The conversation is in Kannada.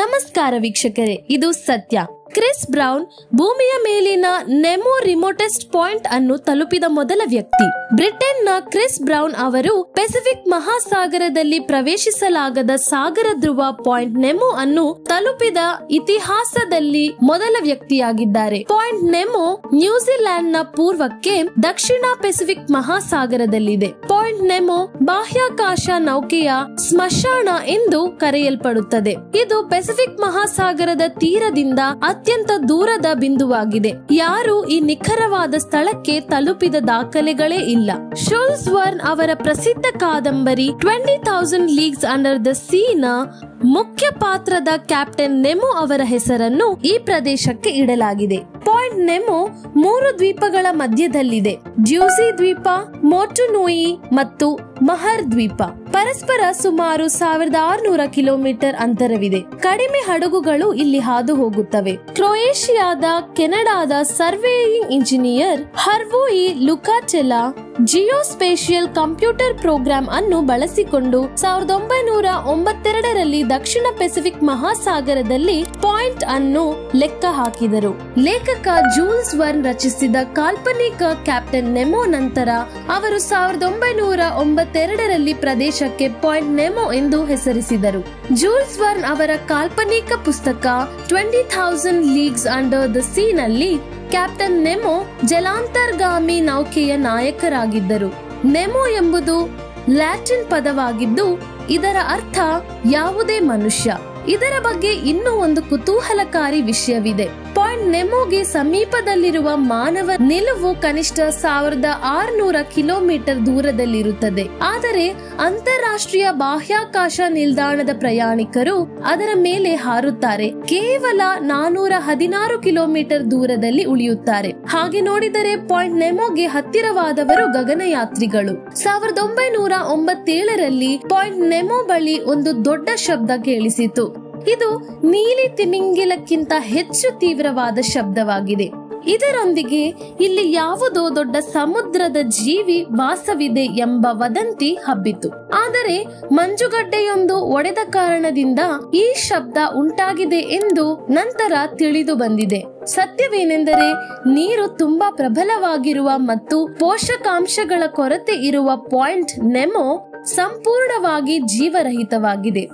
ನಮಸ್ಕಾರ ವೀಕ್ಷಕರೇ, ಇದು ಸತ್ಯ. ಕ್ರಿಸ್ ಬ್ರೌನ್ ಭೂಮಿಯ ಮೇಲಿನ ನೆಮೋ ರಿಮೋಟೆಸ್ಟ್ ಪಾಯಿಂಟ್ ಅನ್ನು ತಲುಪಿದ ಮೊದಲ ವ್ಯಕ್ತಿ. ಬ್ರಿಟನ್ನ ಕ್ರಿಸ್ ಬ್ರೌನ್ ಅವರು ಪೆಸಿಫಿಕ್ ಮಹಾಸಾಗರದಲ್ಲಿ ಪ್ರವೇಶಿಸಲಾಗದ ಸಾಗರ ಧ್ರುವ ಪಾಯಿಂಟ್ ನೆಮೋ ಅನ್ನು ತಲುಪಿದ ಇತಿಹಾಸದಲ್ಲಿ ಮೊದಲ ವ್ಯಕ್ತಿಯಾಗಿದ್ದಾರೆ. ಪಾಯಿಂಟ್ ನೆಮೋ ನ್ಯೂಜಿಲೆಂಡ್ ನ ಪೂರ್ವಕ್ಕೆ ದಕ್ಷಿಣ ಪೆಸಿಫಿಕ್ ಮಹಾಸಾಗರದಲ್ಲಿದೆ. ಪಾಯಿಂಟ್ ನೆಮೋ ಬಾಹ್ಯಾಕಾಶ ನೌಕೆಯ ಸ್ಮಶಾನ ಎಂದು ಕರೆಯಲ್ಪಡುತ್ತದೆ. ಇದು ಪೆಸಿಫಿಕ್ ಮಹಾಸಾಗರದ ತೀರದಿಂದ ಅತ್ಯಂತ ದೂರದ ಬಿಂದುವಾಗಿದೆ. ಯಾರು ಈ ನಿಖರವಾದ ಸ್ಥಳಕ್ಕೆ ತಲುಪಿದ ದಾಖಲೆಗಳೇ ಇಲ್ಲ. ಜೂಲ್ಸ್ ವರ್ನ್ ಅವರ ಪ್ರಸಿದ್ಧ ಕಾದಂಬರಿ 20,000 ಲೀಗ್ಸ್ ಅಂಡರ್ ದ ಸೀ ನ ಮುಖ್ಯ ಪಾತ್ರದ ಕ್ಯಾಪ್ಟನ್ ನೆಮೋ ಅವರ ಹೆಸರನ್ನು ಈ ಪ್ರದೇಶಕ್ಕೆ ಇಡಲಾಗಿದೆ. ಪಾಯಿಂಟ್ ನೆಮೋ 3 ದ್ವೀಪಗಳ ಮಧ್ಯದಲ್ಲಿದೆ. ಜ್ಯೂಸಿ ದ್ವೀಪ, ಮೋಟುನುಯಿ ಮತ್ತು ಮಹರ್ ದ್ವೀಪ. ಪರಸ್ಪರ ಸುಮಾರು 1600 ಕಿಲೋಮೀಟರ್ ಅಂತರವಿದೆ. ಕಡಿಮೆ ಹಡಗುಗಳು ಇಲ್ಲಿ ಹಾದು ಹೋಗುತ್ತವೆ. ಕ್ರೊಯೇಷಿಯಾದ ಕೆನಡಾದ surveying engineer Hrvoje Lukatela geospatial computer program ಅನ್ನು ಬಳಸಿಕೊಂಡು 1992ರಲ್ಲಿ ದಕ್ಷಿಣ ಪೆಸಿಫಿಕ್ ಮಹಾಸಾಗರದಲ್ಲಿ ಪಾಯಿಂಟ್ ಅನ್ನು ಲೆಕ್ಕ ಹಾಕಿದರು. ಲೇಖಕ ಜೂಲ್ಸ್ ವರ್ನ್ ರಚಿಸಿದ ಕಾಲ್ಪನಿಕ ಕ್ಯಾಪ್ಟನ್ ನೆಮೋ ನಂತರ ಅವರು 1992ರಲ್ಲಿ ಪ್ರದೇಶಕ್ಕೆ ಪಾಯಿಂಟ್ ನೆಮೋ ಎಂದು ಹೆಸರಿಸಿದರು. ಜೂಲ್ಸ್ ವರ್ನ್ ಅವರ ಕಾಲ್ಪನಿಕ ಪುಸ್ತಕ 20,000 ಲೀಗ್ಸ್ ಅಂಡರ್ ದ ಸೀ ನಲ್ಲಿ ಕ್ಯಾಪ್ಟನ್ ನೆಮೋ ಜಲಾಂತರ್ಗಾಮಿ ನೌಕೆಯ ನಾಯಕರಾಗಿದ್ದರು. ನೆಮೋ ಎಂಬುದು ಲ್ಯಾಟಿನ್ ಪದವಾಗಿದ್ದು ಇದರ ಅರ್ಥ ಯಾವುದೇ ಮನುಷ್ಯ. ಇದರ ಬಗ್ಗೆ ಇನ್ನೂ ಒಂದು ಕುತೂಹಲಕಾರಿ ವಿಷಯವಿದೆ. ಪಾಯಿಂಟ್ ನೆಮೋಗೆ ಸಮೀಪದಲ್ಲಿರುವ ಮಾನವ ನಿಲುವು ಕನಿಷ್ಠ 1600 ಕಿಲೋಮೀಟರ್ ದೂರದಲ್ಲಿರುತ್ತದೆ. ಆದರೆ ಅಂತಾರಾಷ್ಟ್ರೀಯ ಬಾಹ್ಯಾಕಾಶ ನಿಲ್ದಾಣದ ಪ್ರಯಾಣಿಕರು ಅದರ ಮೇಲೆ ಹಾರುತ್ತಾರೆ. ಕೇವಲ 416 ಕಿಲೋಮೀಟರ್ ದೂರದಲ್ಲಿ ಉಳಿಯುತ್ತಾರೆ. ಹಾಗೆ ನೋಡಿದರೆ ಪಾಯಿಂಟ್ ನೆಮೋಗೆ ಹತ್ತಿರವಾದವರು ಗಗನಯಾತ್ರಿಗಳು. 1997ರಲ್ಲಿ ಪಾಯಿಂಟ್ ನೆಮೋ ಬಳಿ ಒಂದು ದೊಡ್ಡ ಶಬ್ದ ಕೇಳಿಸಿತು. ಇದು ನೀಲಿ ತಿಮಿಂಗಿಲಕ್ಕಿಂತ ಹೆಚ್ಚು ತೀವ್ರವಾದ ಶಬ್ದವಾಗಿದೆ. ಇದರೊಂದಿಗೆ ಇಲ್ಲಿ ಯಾವುದೋ ದೊಡ್ಡ ಸಮುದ್ರದ ಜೀವಿ ವಾಸವಿದೆ ಎಂಬ ವದಂತಿ ಹಬ್ಬಿತು. ಆದರೆ ಮಂಜುಗಡ್ಡೆಯೊಂದು ಒಡೆದ ಕಾರಣದಿಂದ ಈ ಶಬ್ದ ಉಂಟಾಗಿದೆ ಎಂದು ನಂತರ ತಿಳಿದು ಬಂದಿದೆ. ಸತ್ಯವೇನೆಂದರೆ ನೀರು ತುಂಬಾ ಪ್ರಬಲವಾಗಿರುವ ಮತ್ತು ಪೋಷಕಾಂಶಗಳ ಕೊರತೆ ಇರುವ ಪಾಯಿಂಟ್ ನೆಮೋ ಸಂಪೂರ್ಣವಾಗಿ ಜೀವರಹಿತವಾಗಿದೆ.